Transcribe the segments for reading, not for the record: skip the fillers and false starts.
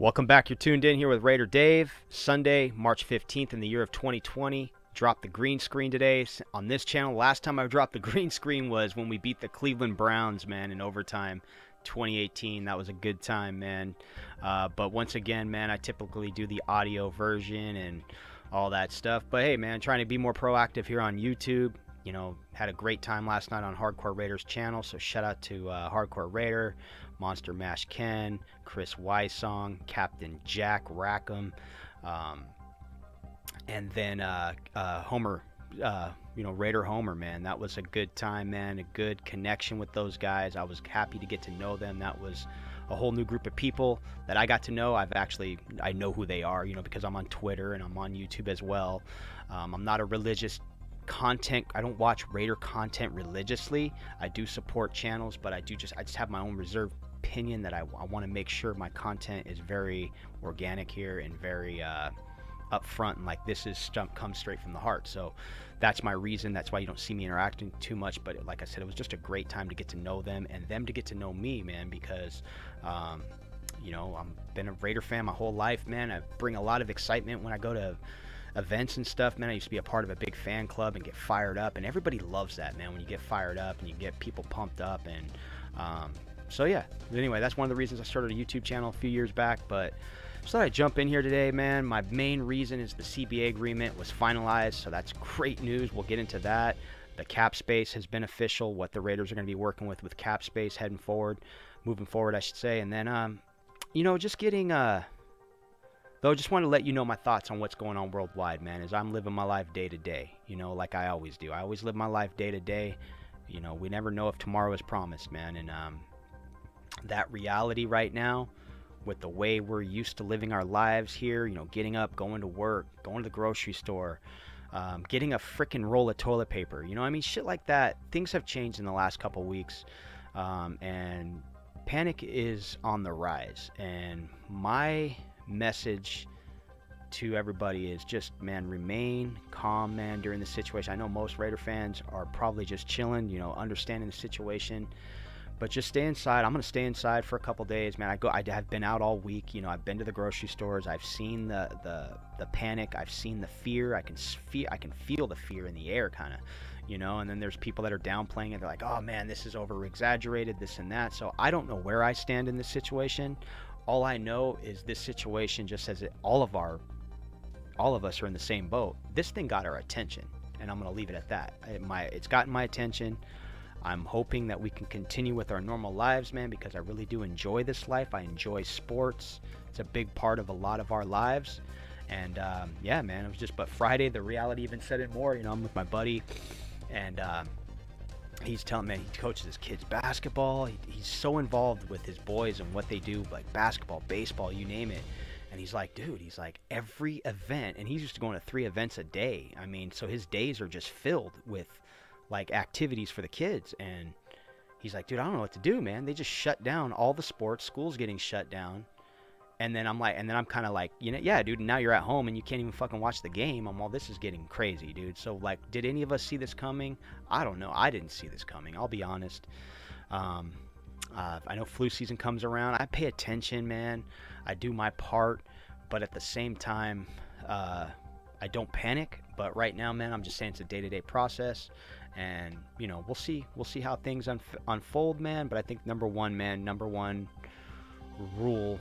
Welcome back. You're tuned in here with Raider Dave. Sunday, March 15th in the year of 2020. Dropped the green screen today on this channel. Last time I dropped the green screen was when we beat the Cleveland Browns, man, in overtime 2018. That was a good time, man. But once again, man, I typically do the audio version and all that stuff. But hey, man, trying to be more proactive here on YouTube. You know, had a great time last night on Hardcore Raiders channel, so shout out to Hardcore Raider, Monster Mash Ken, Chris Wysong, Captain Jack Rackham, and then Homer, Raider Homer, man. That was a good time, man, a good connection with those guys. I was happy to get to know them. That was a whole new group of people that I got to know. I know who they are, because I'm on Twitter and I'm on YouTube as well. I'm not a religious content. I don't watch Raider content religiously. I do support channels, but I just have my own reserved opinion that I want to make sure my content is very organic here and very upfront, and like this is stuff comes straight from the heart. So that's my reason. That's why you don't see me interacting too much. But like I said, it was just a great time to get to know them and them to get to know me, man, because I've been a Raider fan my whole life, man. I bring a lot of excitement when I go to events and stuff, man. I used to be a part of a big fan club and get fired up, and everybody loves that, man, when you get fired up and you get people pumped up. And so yeah, but anyway, that's one of the reasons I started a YouTube channel a few years back. But just thought I'd jump in here today, man. My main reason is the CBA agreement was finalized, so that's great news. We'll get into that. The cap space has been official, what the Raiders are going to be working with cap space moving forward, I should say. And then just getting though, just want to let you know my thoughts on what's going on worldwide, man, as I'm living my life day to day, like I always do. I always live my life day to day. We never know if tomorrow is promised, man. And that reality right now, with the way we're used to living our lives here, getting up, going to work, going to the grocery store, getting a freaking roll of toilet paper, shit like that. Things have changed in the last couple weeks, and panic is on the rise. And my message to everybody is just, man, remain calm, man, during the situation. I know most Raider fans are probably just chilling, understanding the situation, but just stay inside. I'm gonna stay inside for a couple days, man. I have been out all week. I've been to the grocery stores. I've seen the panic. I've seen the fear. I can feel the fear in the air, kind of, and then there's people that are downplaying it. They're like, oh man, this is over exaggerated, this and that. So I don't know where I stand in this situation. All I know is this situation just says that all of us are in the same boat. This thing got our attention, and I'm going to leave it at that. It's gotten my attention. I'm hoping that we can continue with our normal lives, man, because I really do enjoy this life. I enjoy sports. It's a big part of a lot of our lives. And yeah, man, it was just, but Friday, the reality even set in more. I'm with my buddy, and he's telling me he coaches his kids basketball. He's so involved with his boys and what they do, like basketball, baseball, you name it. And he's like, dude, every event, and he's used to going to 3 events a day. So his days are just filled with like activities for the kids. And he's like, dude, I don't know what to do, man. They just shut down all the sports. School's getting shut down. And then I'm kind of like, yeah, dude, now you're at home and you can't even fucking watch the game. This is getting crazy, dude. So, like, did any of us see this coming? I don't know. I didn't see this coming. I'll be honest. I know flu season comes around. I pay attention, man. I do my part. But at the same time, I don't panic. But right now, man, I'm just saying it's a day-to-day process. And, we'll see. We'll see how things unfold, man. But I think number one rule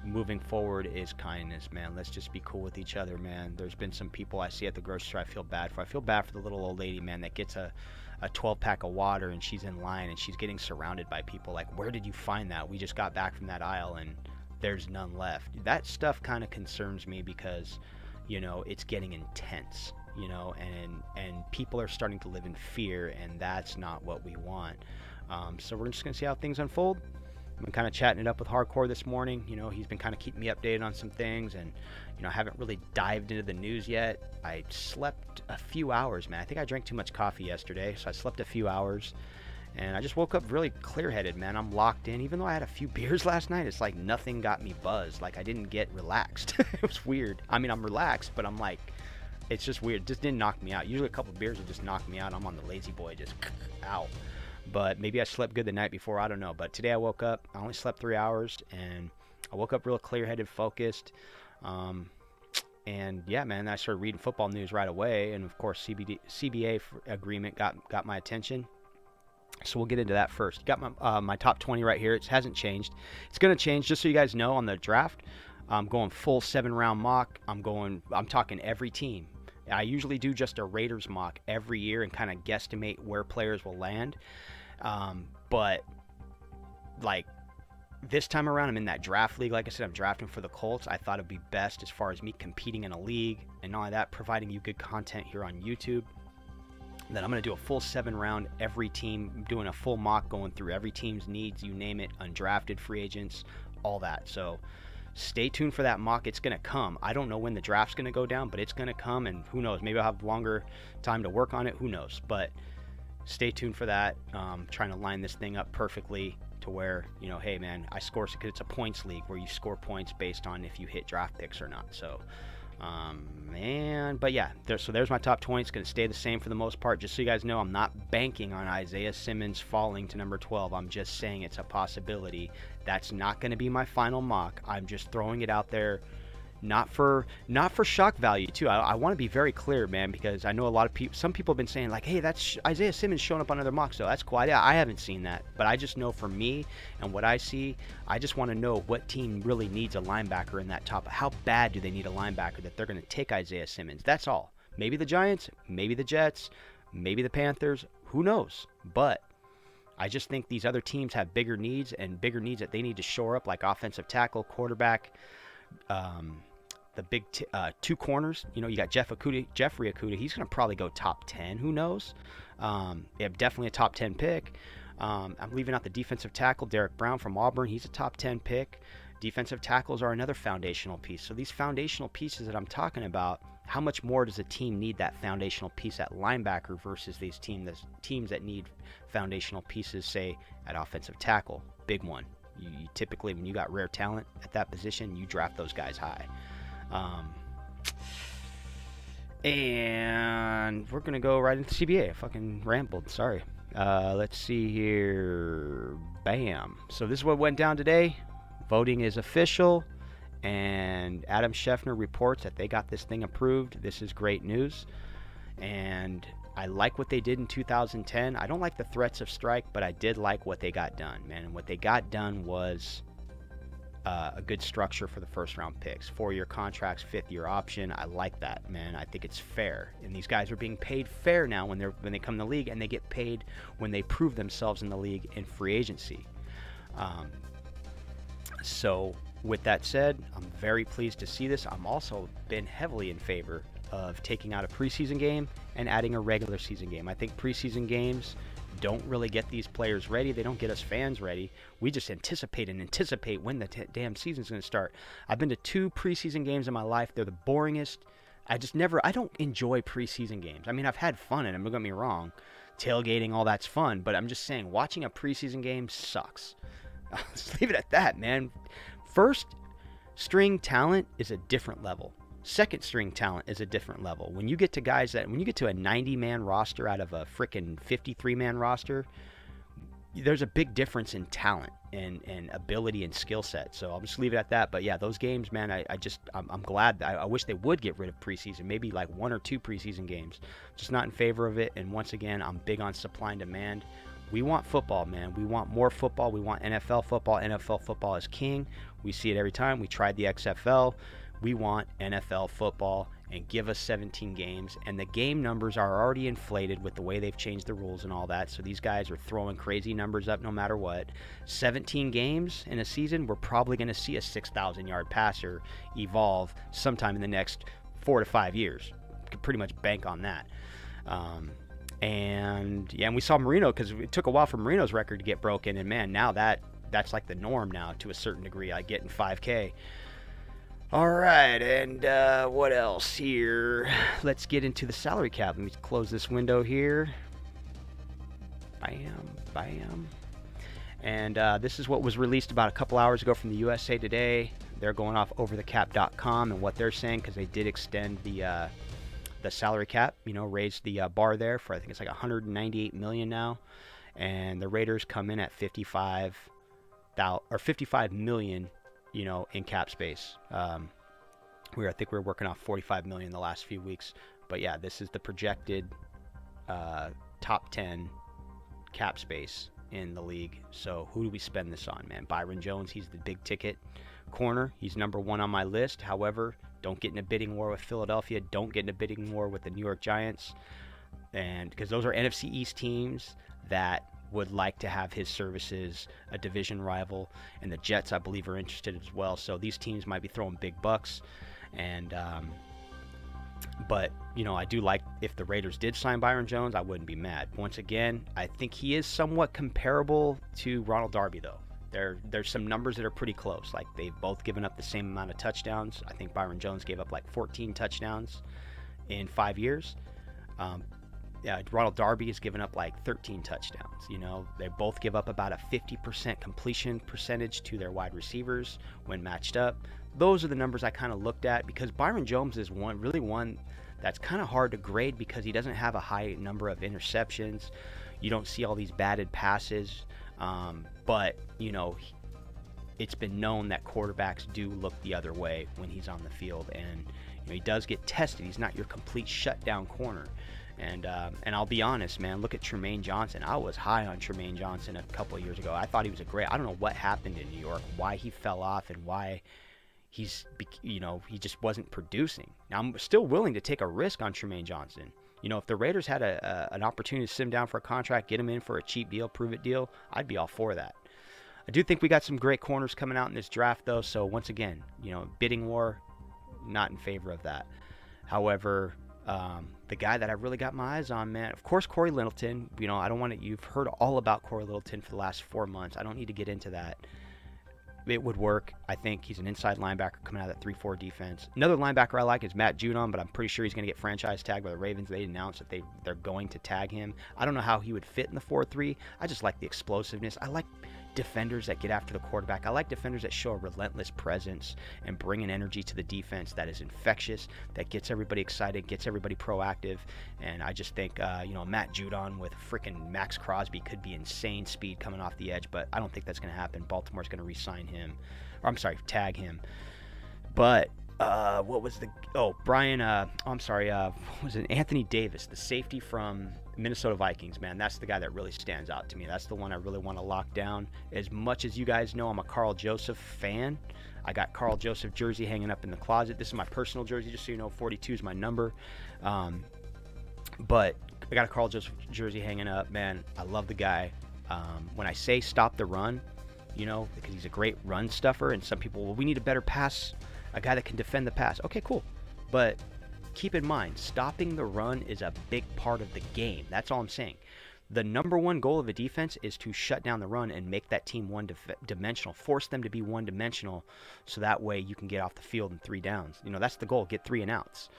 moving forward is kindness, man. Let's just be cool with each other, man. There's been some people I see at the grocery store I feel bad for. I feel bad for the little old lady, man, that gets a 12-pack of water and she's in line and she's getting surrounded by people. Like, where did you find that? We just got back from that aisle and there's none left. That stuff kind of concerns me because, it's getting intense, and people are starting to live in fear, and that's not what we want. So we're just going to see how things unfold. I've been kind of chatting it up with Hardcore this morning. He's been kind of keeping me updated on some things, and I haven't really dived into the news yet. I slept a few hours, man. I think I drank too much coffee yesterday, so I slept a few hours, and I just woke up really clear-headed, man. I'm locked in. Even though I had a few beers last night, it's like nothing got me buzzed. Like, I didn't get relaxed. It was weird. I'm relaxed, but I'm like, it's just weird. It just didn't knock me out. Usually a couple of beers would just knock me out. I'm on the lazy boy, just out. But maybe I slept good the night before. I don't know. But today I woke up. I only slept 3 hours, and I woke up real clear-headed, focused. And yeah, man, I started reading football news right away. And of course, CBA agreement got my attention. So we'll get into that first. Got my top 20 right here. It hasn't changed. It's going to change, just so you guys know, on the draft. I'm going full 7-round mock. I'm talking every team. I usually do just a Raiders mock every year and kind of guesstimate where players will land. But like this time around, I'm in that draft league. Like I said, I'm drafting for the Colts. I thought it'd be best as far as me competing in a league and not only that, providing you good content here on YouTube. Then I'm going to do a full 7-round every team, doing a full mock, going through every team's needs, you name it, undrafted free agents, all that. So stay tuned for that mock. It's going to come. I don't know when the draft's going to go down, but it's going to come, and who knows, maybe I'll have longer time to work on it. Who knows? But stay tuned for that. Trying to line this thing up perfectly to where, you know, hey, man, I score, because it's a points league where you score points based on if you hit draft picks or not. So but yeah, there's my top 20. It's going to stay the same for the most part. Just so you guys know, I'm not banking on Isaiah Simmons falling to number 12. I'm just saying it's a possibility. That's not going to be my final mock. I'm just throwing it out there, not for shock value too. I want to be very clear, man, because I know a lot of people, some people have been saying like, hey, that's Isaiah Simmons showing up on other mocks. So that's quiet. Yeah, I haven't seen that, but I just know for me and what I see, I just want to know what team really needs a linebacker in that top. How bad do they need a linebacker that they're going to take Isaiah Simmons? That's all. Maybe the Giants, maybe the Jets, maybe the Panthers, who knows? But I just think these other teams have bigger needs that they need to shore up, like offensive tackle, quarterback, the big two corners. You know, you got Jeffrey Okudah. He's going to probably go top 10. Who knows? Yeah, definitely a top 10 pick. I'm leaving out the defensive tackle, Derek Brown from Auburn. He's a top 10 pick. Defensive tackles are another foundational piece. So these foundational pieces that I'm talking about, how much more does a team need that foundational piece at linebacker versus these teams that need foundational pieces, say, at offensive tackle? Big one. You typically, when you got rare talent at that position, you draft those guys high. And we're gonna go right into CBA. I fucking rambled, sorry. Let's see here. Bam. So this is what went down today. Voting is official, and Adam Schefter reports that they got this thing approved. This is great news, and I like what they did in 2010. I don't like the threats of strike, but I did like what they got done, man. And what they got done was a good structure for the first-round picks. 4-year contracts, 5th-year option. I like that, man. I think it's fair. And these guys are being paid fair now when they come in the league, and they get paid when they prove themselves in the league in free agency. So with that said, I'm very pleased to see this. I'm also been heavily in favor of taking out a preseason game and adding a regular season game. I think preseason games don't really get these players ready. They don't get us fans ready. We just anticipate when the damn season's going to start. I've been to 2 preseason games in my life. They're the boringest. I don't enjoy preseason games. I mean, I've had fun in them, don't get me wrong. Tailgating, all that's fun. But I'm just saying, watching a preseason game sucks. Let's leave it at that, man. First string talent is a different level. Second string talent is a different level. When you get to when you get to a 90-man roster out of a frickin' 53-man roster, there's a big difference in talent and ability and skill set. So I'll just leave it at that. But yeah, those games, man, I'm glad. I wish they would get rid of preseason, maybe like 1 or 2 preseason games. Just not in favor of it. And once again, I'm big on supply and demand. We want football, man. We want more football. We want NFL football. NFL football is king. We see it every time. We tried the XFL. We want NFL football, and give us 17 games. And the game numbers are already inflated with the way they've changed the rules and all that. So these guys are throwing crazy numbers up no matter what. 17 games in a season, we're probably going to see a 6,000-yard passer evolve sometime in the next 4 to 5 years. You can pretty much bank on that. And we saw Marino, because it took a while for Marino's record to get broken, and man, now that's like the norm now to a certain degree. I get in 5K. All right, and what else here? Let's get into the salary cap. Let me close this window here. Bam, bam. And this is what was released about a couple hours ago from the USA Today. They're going off overthecap.com and what they're saying, because they did extend the salary cap, raised the bar there for, I think it's like 198 million now, and the Raiders come in at 55 million in cap space. I think we're working off 45 million the last few weeks. But yeah, this is the projected top 10 cap space in the league. So who do we spend this on, man? Byron Jones, he's the big ticket corner. He's number 1 on my list. However, don't get in a bidding war with Philadelphia. Don't get in a bidding war with the New York Giants. And because those are NFC East teams that would like to have his services, a division rival. And the Jets, I believe, are interested as well. So these teams might be throwing big bucks. And but I do like, if the Raiders did sign Byron Jones, I wouldn't be mad. Once again, I think he is somewhat comparable to Ronald Darby, though. There's some numbers that are pretty close. Like, they've both given up the same amount of touchdowns. I think Byron Jones gave up like 14 touchdowns in 5 years. Ronald Darby has given up like 13 touchdowns. They both give up about a 50% completion percentage to their wide receivers when matched up. Those are the numbers I kind of looked at, because Byron Jones is one that's kind of hard to grade because he doesn't have a high number of interceptions. You don't see all these batted passes, but it's been known that quarterbacks do look the other way when he's on the field, and he does get tested. He's not your complete shutdown corner. And I'll be honest, man, look at Tremaine Johnson. I was high on Tremaine Johnson a couple of years ago. I thought he was I don't know what happened in New York, why he fell off, and why he just wasn't producing. Now, I'm still willing to take a risk on Tremaine Johnson. If the Raiders had an opportunity to sit him down for a contract, get him in for a cheap deal, prove it deal, I'd be all for that. I do think we got some great corners coming out in this draft, though. So once again, bidding war, not in favor of that. However, the guy that I really got my eyes on, man, of course, Corey Littleton. I don't want to. You've heard all about Corey Littleton for the last 4 months. I don't need to get into that. It would work. I think he's an inside linebacker coming out of that 3-4 defense. Another linebacker I like is Matt Judon, but I'm pretty sure he's going to get franchise tagged by the Ravens. They announced that they're going to tag him. I don't know how he would fit in the 4-3. I just like the explosiveness. I like defenders that get after the quarterback. I like defenders that show a relentless presence and bring an energy to the defense that is infectious, that gets everybody excited, gets everybody proactive. And I just think, Matt Judon with freaking Max Crosby could be insane speed coming off the edge, but I don't think that's going to happen. Baltimore's going to re-sign him, or I'm sorry, tag him. But what was Anthony Davis, the safety from Minnesota Vikings, man. That's the guy that really stands out to me. That's the one I really want to lock down. As much as you guys know, I'm a Carl Joseph fan. I got Carl Joseph jersey hanging up in the closet. This is my personal jersey, just so you know. 42 is my number. But I got a Carl Joseph jersey hanging up, man. I love the guy. When I say stop the run, because he's a great run stuffer, and some people, well, we need a better pass, a guy that can defend the pass. Okay, cool. But keep in mind, stopping the run is a big part of the game. That's all I'm saying. The number one goal of a defense is to shut down the run and make that team one-dimensional. Force them to be one-dimensional, so that way you can get off the field in 3 downs. That's the goal. Get 3 and outs.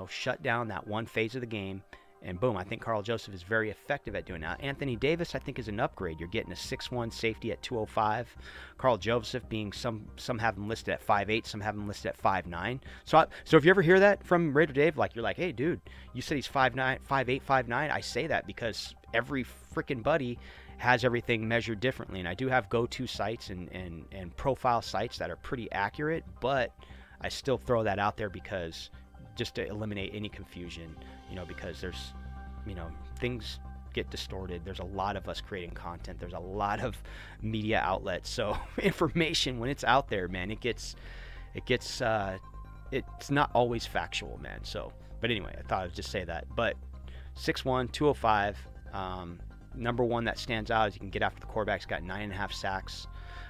Shut down that one phase of the game, and boom, I think Carl Joseph is very effective at doing that. Anthony Davis, I think, is an upgrade. You're getting a 6'1 safety at 205. Carl Joseph being, some have him listed at 5'8, some have him listed at 5'9. So if you ever hear that from Raider Dave, you're like, hey, dude, you said he's 5'9, 5'8, 5'9. I say that because every freaking buddy has everything measured differently. And I do have go-to sites and profile sites that are pretty accurate, but I still throw that out there because just to eliminate any confusion, because there's, things get distorted. There's a lot of us creating content. There's a lot of media outlets. So information, when it's out there, man, it's not always factual, man. So, but anyway, I thought I'd just say that. But 6'1", 205, number one that stands out is he can get after the quarterback. He's got 9.5 sacks.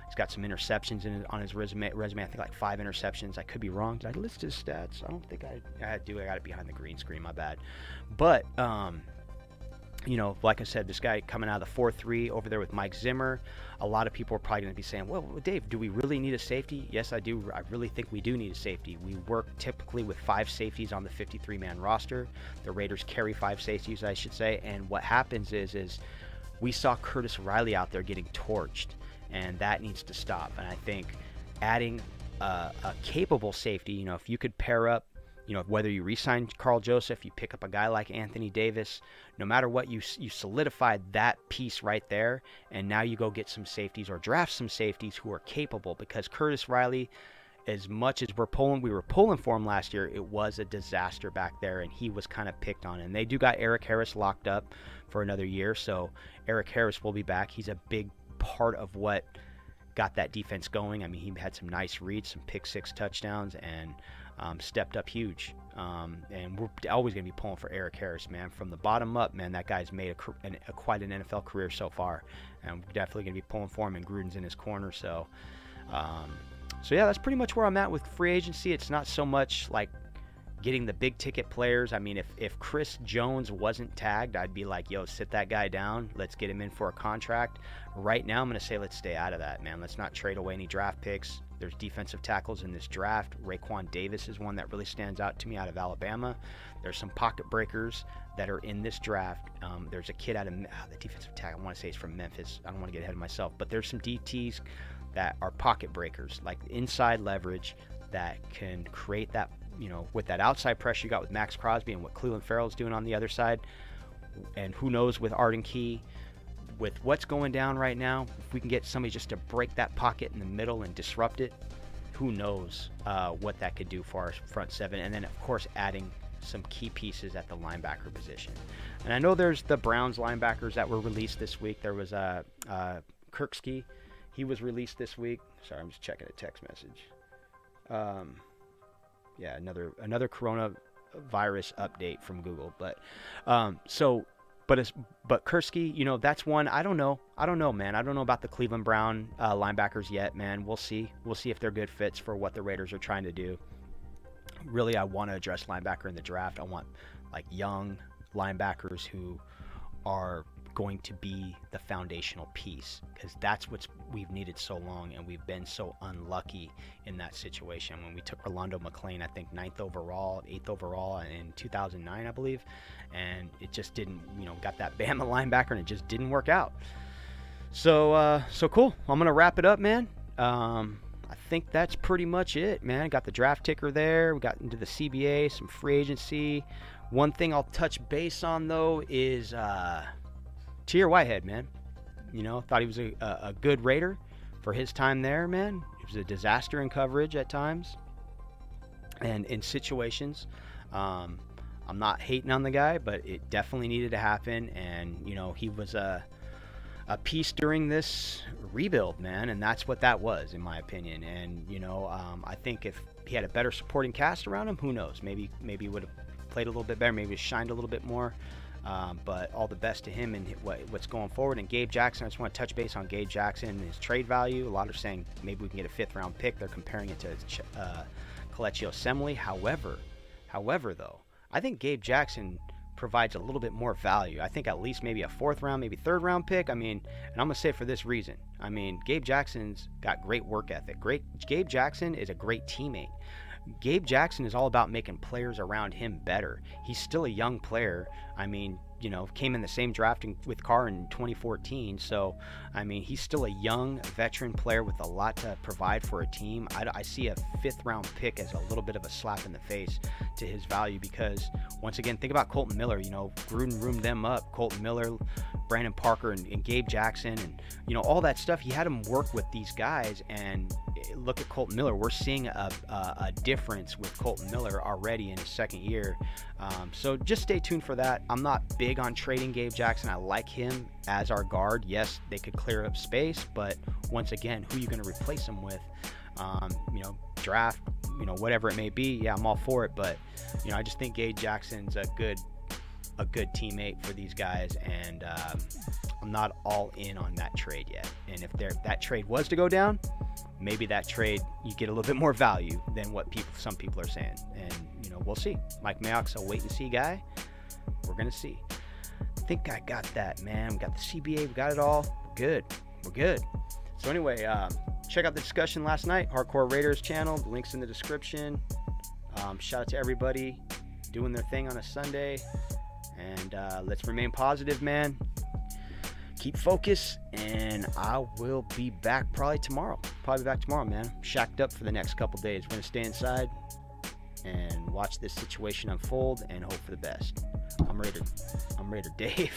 He's got some interceptions on his resume. I think like 5 interceptions. I could be wrong. Did I list his stats? I don't think I do. I got it behind the green screen. My bad. But like I said, this guy coming out of the 4-3 over there with Mike Zimmer. A lot of people are probably going to be saying, well, Dave, do we really need a safety? Yes, I do. I really think we do need a safety. We work typically with 5 safeties on the 53-man roster. The Raiders carry 5 safeties, I should say. And what happens is we saw Curtis Riley out there getting torched, and that needs to stop. And I think adding a capable safety, if you could pair up You know, whether you re-sign Carl Joseph, you pick up a guy like Anthony Davis, no matter what, you solidified that piece right there, and now you go get some safeties or draft some safeties who are capable, because Curtis Riley, as much as we were pulling for him last year, it was a disaster back there, and he was kind of picked on. And they do got Eric Harris locked up for another year, so Eric Harris will be back. He's a big part of what got that defense going. I mean, he had some nice reads, some pick six touchdowns, and stepped up huge. And we're always going to be pulling for Eric Harris, man. From the bottom up, man, that guy's made quite an NFL career so far. And we're definitely going to be pulling for him, and Gruden's in his corner. So yeah, that's pretty much where I'm at with free agency. It's not so much like getting the big ticket players. I mean, if Chris Jones wasn't tagged, I'd be like, yo, sit that guy down. Let's get him in for a contract. Right now, I'm going to say let's stay out of that, man. Let's not trade away any draft picks. There's defensive tackles in this draft. Raekwon Davis is one that really stands out to me out of Alabama. There's some pocket breakers that are in this draft. There's a kid out of the defensive tackle. I want to say he's from Memphis. I don't want to get ahead of myself. But there's some DTs that are pocket breakers, like inside leverage, that can create that, you know, with that outside pressure you got with Max Crosby and what Cleveland Farrell's doing on the other side. And who knows with Arden Key, with what's going down right now, if we can get somebody just to break that pocket in the middle and disrupt it, who knows what that could do for our front seven. And then, of course, adding some key pieces at the linebacker position. And I know there's the Browns linebackers that were released this week. There was Kirksey. He was released this week. Sorry, I'm just checking a text message. Yeah, another coronavirus update from Google. But But Kirksey, you know, that's one. I don't know, man. I don't know about the Cleveland Brown linebackers yet, man. We'll see. We'll see if they're good fits for what the Raiders are trying to do. Really, I want to address linebacker in the draft. I want like young linebackers who are going to be the foundational piece, because that's what we've needed so long, and we've been so unlucky in that situation. When we took Rolando McClain, I think 8th overall in 2009, I believe, and it just didn't, you know, got that Bama linebacker, and it just didn't work out. So cool. I'm gonna wrap it up, man. I think that's pretty much it, man. Got the draft ticker there. We got into the CBA, some free agency. One thing I'll touch base on though is Tahir Whitehead, man. You know, thought he was a good Raider for his time there, man. It was a disaster in coverage at times and in situations. I'm not hating on the guy, but it definitely needed to happen. And, you know, he was a piece during this rebuild, man. And that's what that was, in my opinion. And, you know, I think if he had a better supporting cast around him, who knows? Maybe he would have played a little bit better. Maybe shined a little bit more. But all the best to him and what's going forward. And Gabe Jackson, I just want to touch base on Gabe Jackson and his trade value. A lot are saying maybe we can get a 5th round pick. They're comparing it to Kelechi Osemele. However, though, I think Gabe Jackson provides a little bit more value. I think at least maybe a 4th round, maybe 3rd round pick. I mean, and I'm going to say it for this reason. I mean, Gabe Jackson's got great work ethic. Gabe Jackson is a great teammate. Gabe Jackson is all about making players around him better. He's still a young player. I mean, you know, came in the same drafting with Carr in 2014. So, I mean, he's still a young veteran player with a lot to provide for a team. I see a 5th round pick as a little bit of a slap in the face to his value, because once again, think about Colton Miller. You know, Gruden roomed them up. Colton Miller, Brandon Parker, and Gabe Jackson, and, you know, all that stuff. He had him work with these guys, and look at Colton Miller. We're seeing a difference with Colton Miller already in his 2nd year. So just stay tuned for that. I'm not big on trading Gabe Jackson. I like him as our guard. Yes, they could clear up space, but once again, who are you going to replace him with? You know, draft, you know, whatever it may be. Yeah, I'm all for it, but, you know, I just think Gabe Jackson's a good teammate for these guys, and I'm not all in on that trade yet. And if that trade was to go down, maybe that trade you get a little bit more value than what some people are saying. And, you know, we'll see. Mike Mayock's a wait and see guy. We're gonna see. I think I got that, man. We got the CBA, we got it all. We're good. So anyway, check out the discussion last night, Hardcore Raiders channel. The link's in the description. Shout out to everybody doing their thing on a Sunday. And let's remain positive, man. Keep focused, and I will be back probably back tomorrow, man. Shacked up for the next couple days. We're going to stay inside, and watch this situation unfold and hope for the best. I'm Raider Dave.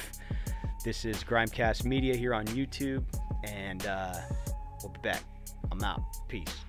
This is GrimeCast Media here on YouTube, and we'll be back. I'm out. Peace.